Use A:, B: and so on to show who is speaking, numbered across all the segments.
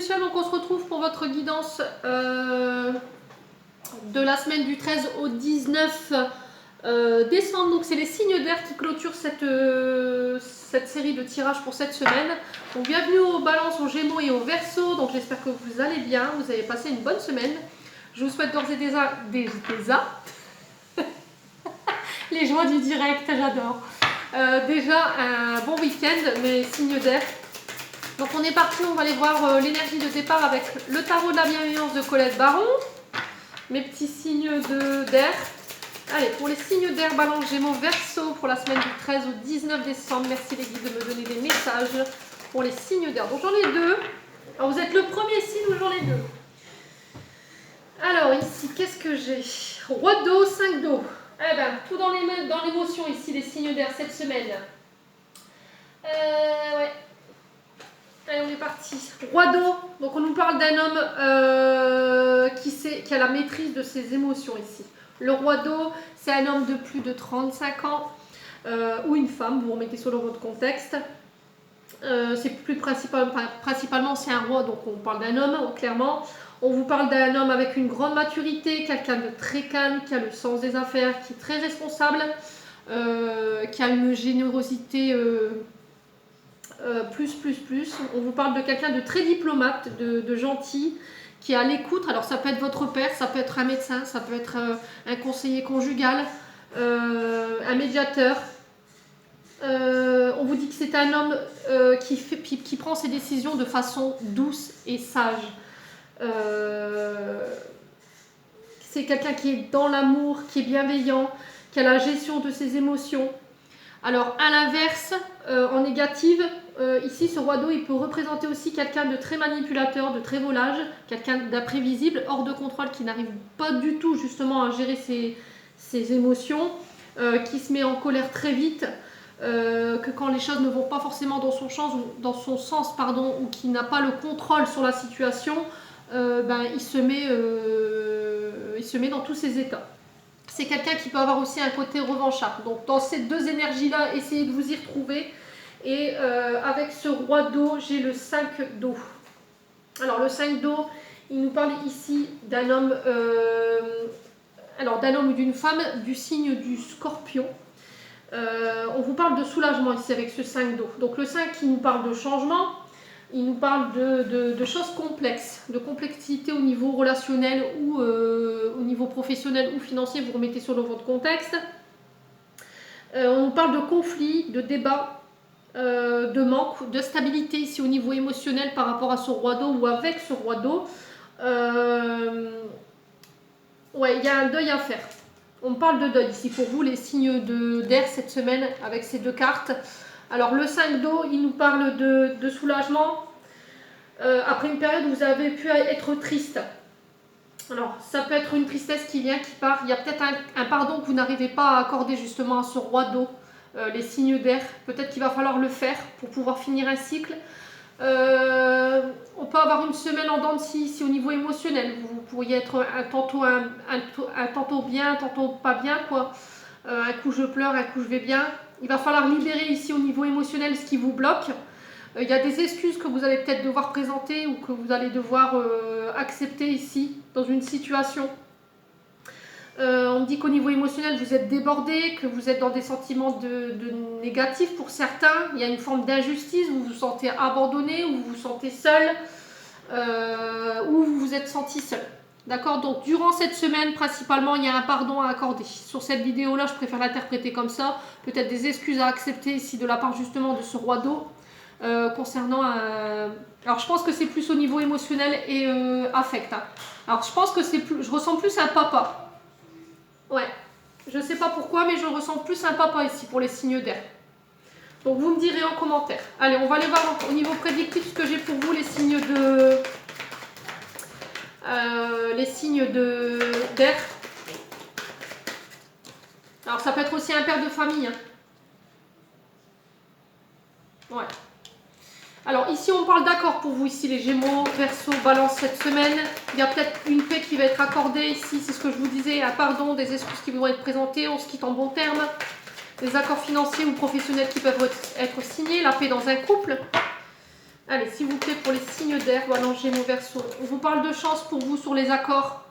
A: Lucia, donc on se retrouve pour votre guidance de la semaine du 13 au 19 décembre. Donc c'est les signes d'air qui clôturent cette série de tirages pour cette semaine. Donc bienvenue aux balances, aux gémeaux et aux verseaux. Donc j'espère que vous allez bien, vous avez passé une bonne semaine. Je vous souhaite d'ores et déjà les joies du direct, j'adore. Déjà un bon week-end, mes signes d'air. Donc on est parti, on va aller voir l'énergie de départ avec le tarot de la bienveillance de Colette Baron. Mes petits signes d'air. Allez, pour les signes d'air, balance, gémeaux, verseau pour la semaine du 13 au 19 décembre. Merci les guides de me donner des messages pour les signes d'air. Donc j'en ai deux. Alors vous êtes le premier signe où j'en ai deux. Alors ici, qu'est-ce que j'ai? Roi d'eau, 5 d'eau. Eh ben, tout dans l'émotion ici, les signes d'air cette semaine. Ouais. Allez, on est parti. Roi d'eau. Donc on nous parle d'un homme qui a la maîtrise de ses émotions ici. Le roi d'eau, c'est un homme de plus de 35 ans ou une femme, vous remettez sur votre contexte. C'est plus principalement c'est un roi, donc on parle d'un homme, clairement. On vous parle d'un homme avec une grande maturité, quelqu'un de très calme, qui a le sens des affaires, qui est très responsable, qui a une générosité plus. On vous parle de quelqu'un de très diplomate, de gentil, qui est à l'écoute. Alors ça peut être votre père, ça peut être un médecin, ça peut être un conseiller conjugal, un médiateur. On vous dit que c'est un homme qui prend ses décisions de façon douce et sage. C'est quelqu'un qui est dans l'amour, qui est bienveillant, qui a la gestion de ses émotions. Alors à l'inverse, en négative, ici ce roi d'eau il peut représenter aussi quelqu'un de très manipulateur, de très volage, quelqu'un d'imprévisible, hors de contrôle, qui n'arrive pas du tout justement à gérer ses émotions, qui se met en colère très vite, que quand les choses ne vont pas forcément dans son sens, ou qui n'a pas le contrôle sur la situation, il se met dans tous ses états. C'est quelqu'un qui peut avoir aussi un côté revanchard. Donc dans ces deux énergies-là, essayez de vous y retrouver. Et avec ce roi d'eau, j'ai le 5 d'eau. Alors le 5 d'eau, il nous parle ici d'un homme, ou d'une femme du signe du scorpion. On vous parle de soulagement ici avec ce 5 d'eau. Donc le 5 qui nous parle de changement, il nous parle de choses complexes, de complexité au niveau relationnel ou au niveau professionnel ou financier, vous remettez sur votre contexte. On nous parle de conflits, de débats, de manque, de stabilité ici au niveau émotionnel par rapport à ce roi d'eau ou avec ce roi d'eau. Ouais, il y a un deuil à faire. On parle de deuil ici pour vous, les signes d'air cette semaine avec ces deux cartes. Alors le 5 d'eau, il nous parle de soulagement après une période où vous avez pu être triste. Alors ça peut être une tristesse qui vient, qui part. Il y a peut-être un pardon que vous n'arrivez pas à accorder justement à ce roi d'eau, les signes d'air. Peut-être qu'il va falloir le faire pour pouvoir finir un cycle. On peut avoir une semaine en dents de scie ici au niveau émotionnel. Vous pourriez être tantôt bien, tantôt pas bien, quoi. Un coup je pleure, un coup je vais bien. Il va falloir libérer ici au niveau émotionnel ce qui vous bloque. Il y a des excuses que vous allez peut-être devoir présenter ou que vous allez devoir accepter ici dans une situation. On me dit qu'au niveau émotionnel vous êtes débordé, que vous êtes dans des sentiments de négatifs pour certains. Il y a une forme d'injustice, vous vous sentez abandonné, ou vous vous sentez seul, ou vous vous êtes senti seul. D'accord? Donc durant cette semaine, principalement, il y a un pardon à accorder. Sur cette vidéo-là, je préfère l'interpréter comme ça. Peut-être des excuses à accepter ici de la part justement de ce roi d'eau. Concernant alors je pense que c'est plus au niveau émotionnel et affect. Hein. Alors je pense que je ressens plus un papa. Ouais, je sais pas pourquoi, mais je ressens plus un papa ici pour les signes d'air. Donc vous me direz en commentaire. Allez, on va aller voir au niveau prédictif ce que j'ai pour vous, les signes d'air. Alors ça peut être aussi un père de famille. Hein. Ouais. Alors ici on parle d'accord pour vous ici les Gémeaux, Verseau, Balance cette semaine. Il y a peut-être une paix qui va être accordée ici, c'est ce que je vous disais, un pardon, des excuses qui vont être présentées, on se quitte en bon terme. Des accords financiers ou professionnels qui peuvent être signés, la paix dans un couple. Allez, s'il vous plaît, pour les signes d'air, Balance, Gémeaux, Verseau. On vous parle de chance pour vous sur les accords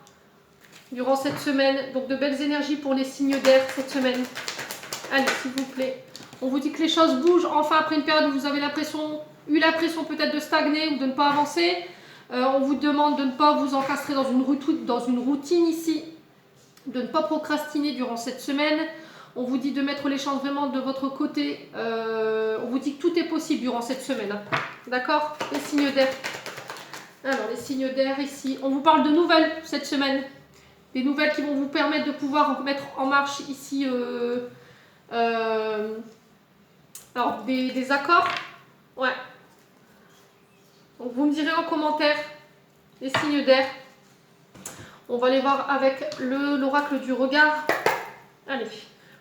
A: durant cette semaine. Donc, de belles énergies pour les signes d'air cette semaine. Allez, s'il vous plaît. On vous dit que les choses bougent enfin après une période où vous avez eu l'impression peut-être de stagner ou de ne pas avancer. On vous demande de ne pas vous encastrer dans une routine ici, de ne pas procrastiner durant cette semaine. On vous dit de mettre les chances vraiment de votre côté. On vous dit que tout est possible durant cette semaine. Hein. D'accord? Les signes d'air. Alors, les signes d'air ici. On vous parle de nouvelles cette semaine. Des nouvelles qui vont vous permettre de pouvoir mettre en marche ici alors, des accords. Ouais. Donc, vous me direz en commentaire les signes d'air. On va aller voir avec l'oracle du regard. Allez,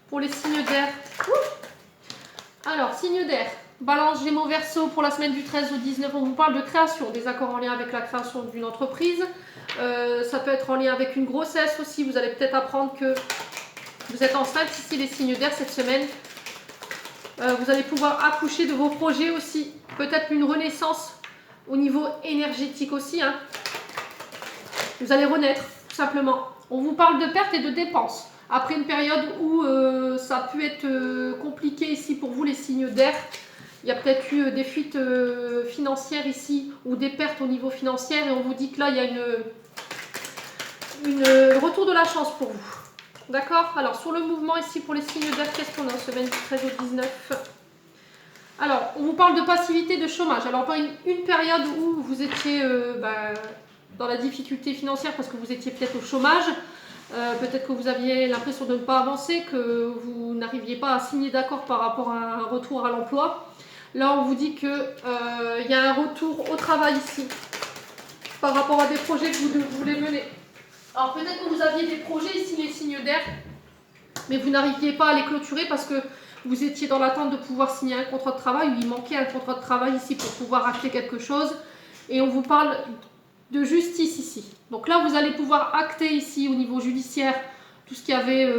A: pour les signes d'air. Alors, signes d'air. Balance, Gémeaux, Verseau pour la semaine du 13 au 19. On vous parle de création, des accords en lien avec la création d'une entreprise. Ça peut être en lien avec une grossesse aussi. Vous allez peut-être apprendre que vous êtes enceinte ici, les signes d'air cette semaine. Vous allez pouvoir accoucher de vos projets aussi. Peut-être une renaissance au niveau énergétique aussi. Hein. Vous allez renaître, tout simplement. On vous parle de pertes et de dépenses. Après une période où ça a pu être compliqué ici pour vous, les signes d'air. Il y a peut-être eu des fuites financières ici ou des pertes au niveau financier. Et on vous dit que là, il y a une retour de la chance pour vous. D'accord? Alors, sur le mouvement ici pour les signes d'air, qu'est-ce qu'on a semaine du 13 au 19? Alors, on vous parle de passivité, de chômage. Alors, pas une période où vous étiez dans la difficulté financière parce que vous étiez peut-être au chômage. Peut-être que vous aviez l'impression de ne pas avancer, que vous n'arriviez pas à signer d'accord par rapport à un retour à l'emploi. Là, on vous dit qu'il y a un retour au travail ici par rapport à des projets que vous voulez mener. Alors peut-être que vous aviez des projets ici, les signes d'air, mais vous n'arriviez pas à les clôturer parce que vous étiez dans l'attente de pouvoir signer un contrat de travail, ou il manquait un contrat de travail ici pour pouvoir acter quelque chose. Et on vous parle de justice ici. Donc là, vous allez pouvoir acter ici au niveau judiciaire tout ce qui avait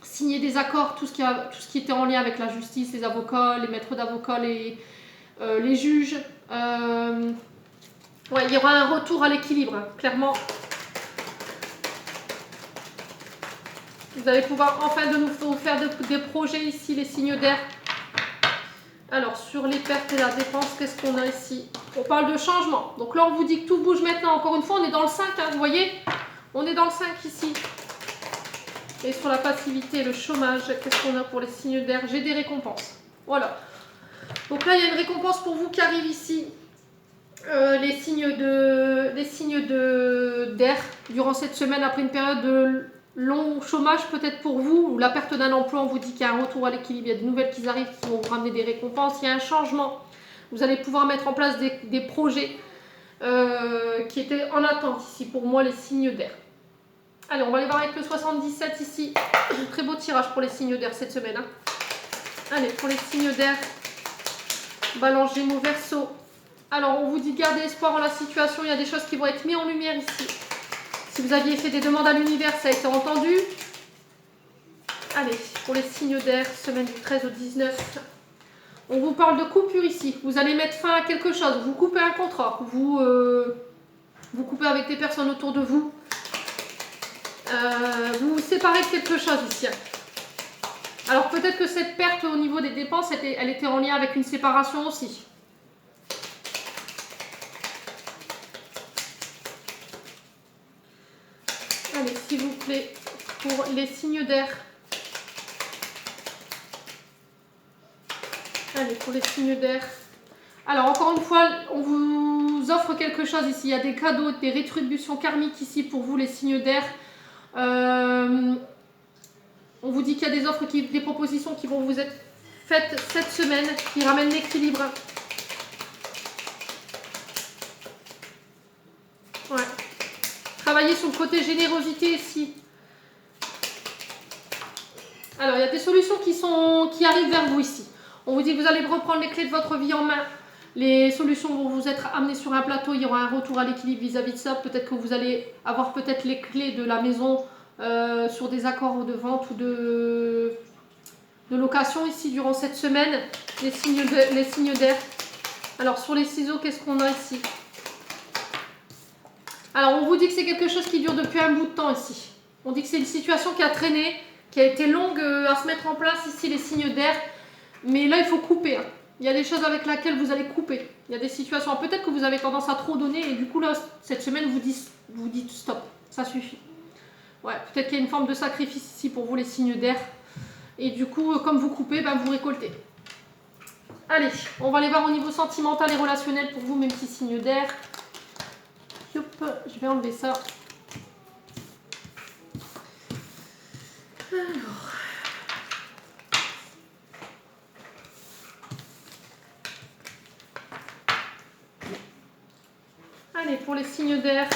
A: signé des accords, tout ce qui était en lien avec la justice, les avocats, les maîtres d'avocats, les juges. Ouais, il y aura un retour à l'équilibre, hein, clairement. Vous allez pouvoir enfin de nouveau faire des projets ici, les signes d'air. Alors, sur les pertes et la dépense, qu'est-ce qu'on a ici? On parle de changement. Donc là, on vous dit que tout bouge maintenant. Encore une fois, on est dans le 5, hein, vous voyez? On est dans le 5 ici. Et sur la passivité, le chômage, qu'est-ce qu'on a pour les signes d'air? J'ai des récompenses. Voilà. Donc là, il y a une récompense pour vous qui arrive ici. Les signes d'air durant cette semaine après une période de long chômage peut-être pour vous, ou la perte d'un emploi. On vous dit qu'il y a un retour à l'équilibre, il y a de nouvelles qui arrivent qui vont vous ramener des récompenses, il y a un changement. Vous allez pouvoir mettre en place des projets qui étaient en attente ici pour moi, les signes d'air. Allez, on va aller voir avec le 77 ici. Très beau tirage pour les signes d'air cette semaine. Hein. Allez, pour les signes d'air, Balance, Gémeaux, Verseau. Alors, on vous dit de garder espoir en la situation. Il y a des choses qui vont être mises en lumière ici. Si vous aviez fait des demandes à l'univers, ça a été entendu. Allez, pour les signes d'air, semaine du 13 au 19. On vous parle de coupure ici. Vous allez mettre fin à quelque chose. Vous coupez un contrat. Vous coupez avec des personnes autour de vous. Vous vous séparez de quelque chose ici. Alors, peut-être que cette perte au niveau des dépenses, elle était en lien avec une séparation aussi. Allez, s'il vous plaît, pour les signes d'air. Allez, pour les signes d'air. Alors, encore une fois, on vous offre quelque chose ici. Il y a des cadeaux, des rétributions karmiques ici pour vous, les signes d'air. On vous dit qu'il y a des offres, des propositions qui vont vous être faites cette semaine, qui ramènent l'équilibre. Ouais. Travailler sur le côté générosité ici. Alors, il y a des solutions qui arrivent vers vous ici. On vous dit que vous allez reprendre les clés de votre vie en main. Les solutions vont vous être amenées sur un plateau. Il y aura un retour à l'équilibre vis-à-vis de ça. Peut-être que vous allez avoir peut-être les clés de la maison sur des accords de vente ou de location ici durant cette semaine. Les signes d'air. Alors sur les ciseaux, qu'est-ce qu'on a ici? Alors on vous dit que c'est quelque chose qui dure depuis un bout de temps ici. On dit que c'est une situation qui a traîné, qui a été longue à se mettre en place ici, les signes d'air. Mais là, il faut couper. Hein. Il y a des choses avec lesquelles vous allez couper. Il y a des situations. Peut-être que vous avez tendance à trop donner et du coup, là, cette semaine, vous dites stop. Ça suffit. Ouais, peut-être qu'il y a une forme de sacrifice ici pour vous, les signes d'air. Et du coup, comme vous coupez, ben, vous récoltez. Allez, on va aller voir au niveau sentimental et relationnel pour vous, mes petits signes d'air. Je vais enlever ça. Alors. Allez, pour les signes d'air,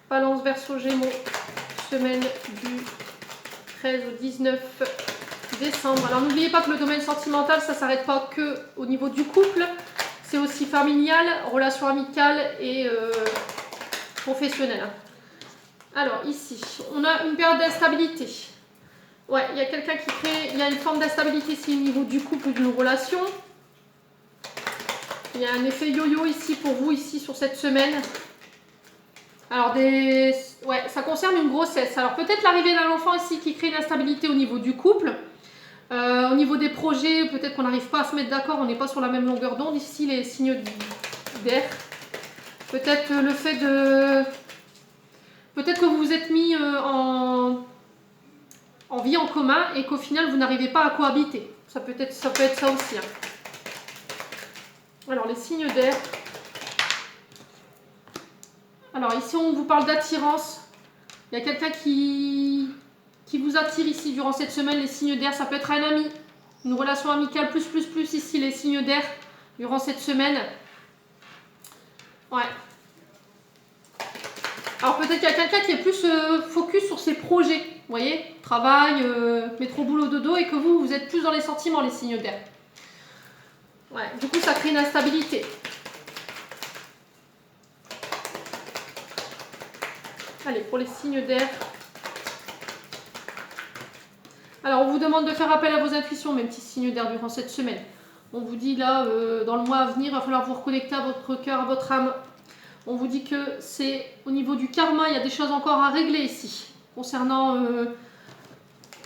A: Balance, Verseau, Gémeaux, semaine du 13 au 19 décembre. Alors n'oubliez pas que le domaine sentimental, ça ne s'arrête pas que au niveau du couple, c'est aussi familial, relation amicale et professionnelle. Alors ici, on a une période d'instabilité. Ouais, il y a quelqu'un qui crée, il y a une forme d'instabilité ici au niveau du couple ou d'une relation. Il y a un effet yo-yo ici pour vous, ici sur cette semaine. Alors, ouais, ça concerne une grossesse. Alors, peut-être l'arrivée d'un enfant ici qui crée une instabilité au niveau du couple. Au niveau des projets, peut-être qu'on n'arrive pas à se mettre d'accord, on n'est pas sur la même longueur d'onde. Ici, les signes d'air. Peut-être le fait de... Peut-être que vous vous êtes mis en vie en commun et qu'au final, vous n'arrivez pas à cohabiter. Ça peut être ça aussi. Hein. Alors, les signes d'air. Alors, ici, on vous parle d'attirance. Il y a quelqu'un qui vous attire ici durant cette semaine, les signes d'air. Ça peut être un ami, une relation amicale, plus, ici, les signes d'air, durant cette semaine. Ouais. Alors, peut-être qu'il y a quelqu'un qui est plus focus sur ses projets. Vous voyez, travail, métro, boulot, dodo, et que vous êtes plus dans les sentiments, les signes d'air. Ouais, du coup, ça crée une instabilité. Allez, pour les signes d'air. Alors, on vous demande de faire appel à vos intuitions, mes petits signes d'air, durant cette semaine. On vous dit là, dans le mois à venir, il va falloir vous reconnecter à votre cœur, à votre âme. On vous dit que c'est au niveau du karma, il y a des choses encore à régler ici, concernant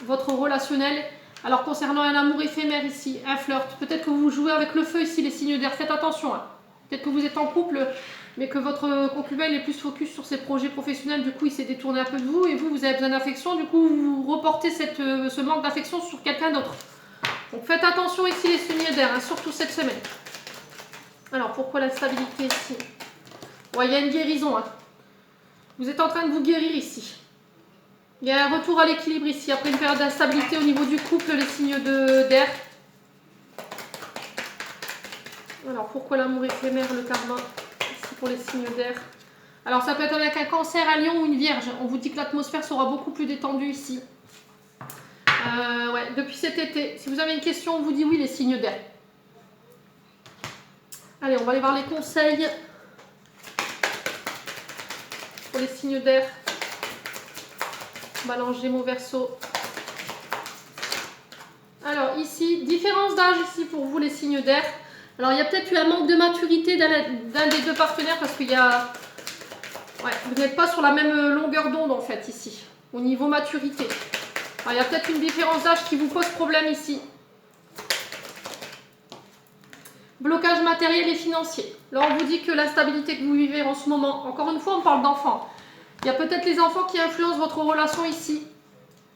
A: votre relationnel. Alors, concernant un amour éphémère ici, un flirt, peut-être que vous jouez avec le feu ici, les signes d'air, faites attention. Hein. Peut-être que vous êtes en couple, mais que votre concubin il est plus focus sur ses projets professionnels, du coup il s'est détourné un peu de vous, et vous avez besoin d'affection, du coup vous reportez ce manque d'affection sur quelqu'un d'autre. Donc faites attention ici les signes d'air, hein, surtout cette semaine. Alors pourquoi l'instabilité ici? Ouais, il y a une guérison. Hein. Vous êtes en train de vous guérir ici. Il y a un retour à l'équilibre ici, après une période d'instabilité au niveau du couple, les signes d'air. Alors pourquoi l'amour éphémère, le karma, ici pour les signes d'air? Alors ça peut être avec un cancer, un lion ou une vierge. On vous dit que l'atmosphère sera beaucoup plus détendue ici. Ouais, depuis cet été. Si vous avez une question, on vous dit oui, les signes d'air. Allez, on va aller voir les conseils pour les signes d'air. Balance, Gémeaux, Verseau. Alors ici, différence d'âge ici pour vous les signes d'air. Alors il y a peut-être eu un manque de maturité d'un des deux partenaires parce qu'il y a... Ouais, vous n'êtes pas sur la même longueur d'onde en fait ici, au niveau maturité. Alors, il y a peut-être une différence d'âge qui vous pose problème ici. Blocage matériel et financier. Là on vous dit que la stabilité que vous vivez en ce moment, encore une fois on parle d'enfants. Il y a peut-être les enfants qui influencent votre relation ici.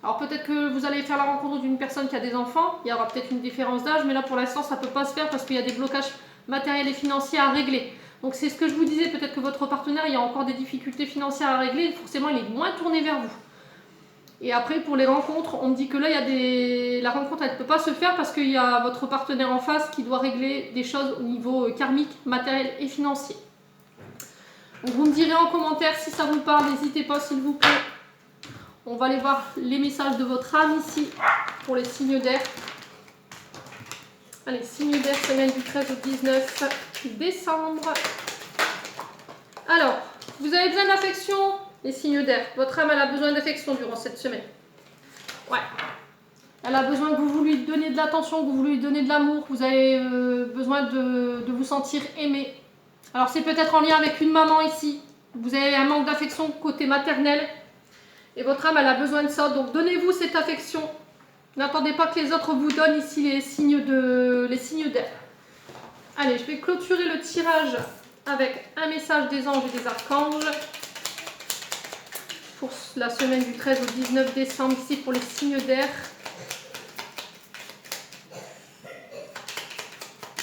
A: Alors peut-être que vous allez faire la rencontre d'une personne qui a des enfants, il y aura peut-être une différence d'âge, mais là pour l'instant ça ne peut pas se faire parce qu'il y a des blocages matériels et financiers à régler. Donc c'est ce que je vous disais, peut-être que votre partenaire, il y a encore des difficultés financières à régler, forcément il est moins tourné vers vous. Et après pour les rencontres, on me dit que là la rencontre elle ne peut pas se faire parce qu'il y a votre partenaire en face qui doit régler des choses au niveau karmique, matériel et financier. Donc vous me direz en commentaire si ça vous parle, n'hésitez pas s'il vous plaît. On va aller voir les messages de votre âme ici pour les signes d'air. Allez, signes d'air, semaine du 13 au 19 décembre. Alors, vous avez besoin d'affection, les signes d'air. Votre âme elle a besoin d'affection durant cette semaine. Ouais. Elle a besoin que vous lui donniez de l'attention, que vous lui donniez de l'amour. Vous avez besoin de vous sentir aimé. Alors c'est peut-être en lien avec une maman ici. Vous avez un manque d'affection côté maternel. Et votre âme, elle a besoin de ça. Donc donnez-vous cette affection. N'attendez pas que les autres vous donnent ici les signes d'air. Allez, je vais clôturer le tirage avec un message des anges et des archanges pour la semaine du 13 au 19 décembre ici pour les signes d'air.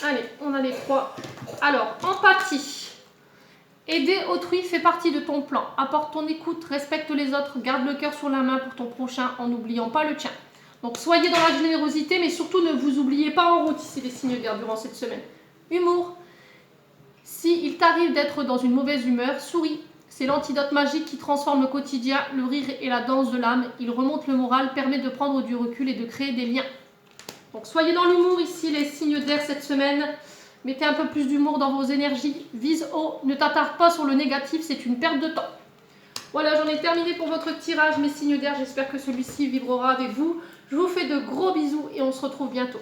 A: Allez, on a les 3. Alors, empathie. Aider autrui fait partie de ton plan. Apporte ton écoute, respecte les autres, garde le cœur sur la main pour ton prochain en n'oubliant pas le tien. Donc, soyez dans la générosité, mais surtout ne vous oubliez pas en route ici les signes d'air durant cette semaine. Humour. Si il t'arrive d'être dans une mauvaise humeur, souris. C'est l'antidote magique qui transforme le quotidien, le rire et la danse de l'âme. Il remonte le moral, permet de prendre du recul et de créer des liens. Donc soyez dans l'humour ici les signes d'air cette semaine. Mettez un peu plus d'humour dans vos énergies. Vise haut, ne t'attarde pas sur le négatif, c'est une perte de temps. Voilà, j'en ai terminé pour votre tirage, mes signes d'air. J'espère que celui-ci vibrera avec vous. Je vous fais de gros bisous et on se retrouve bientôt.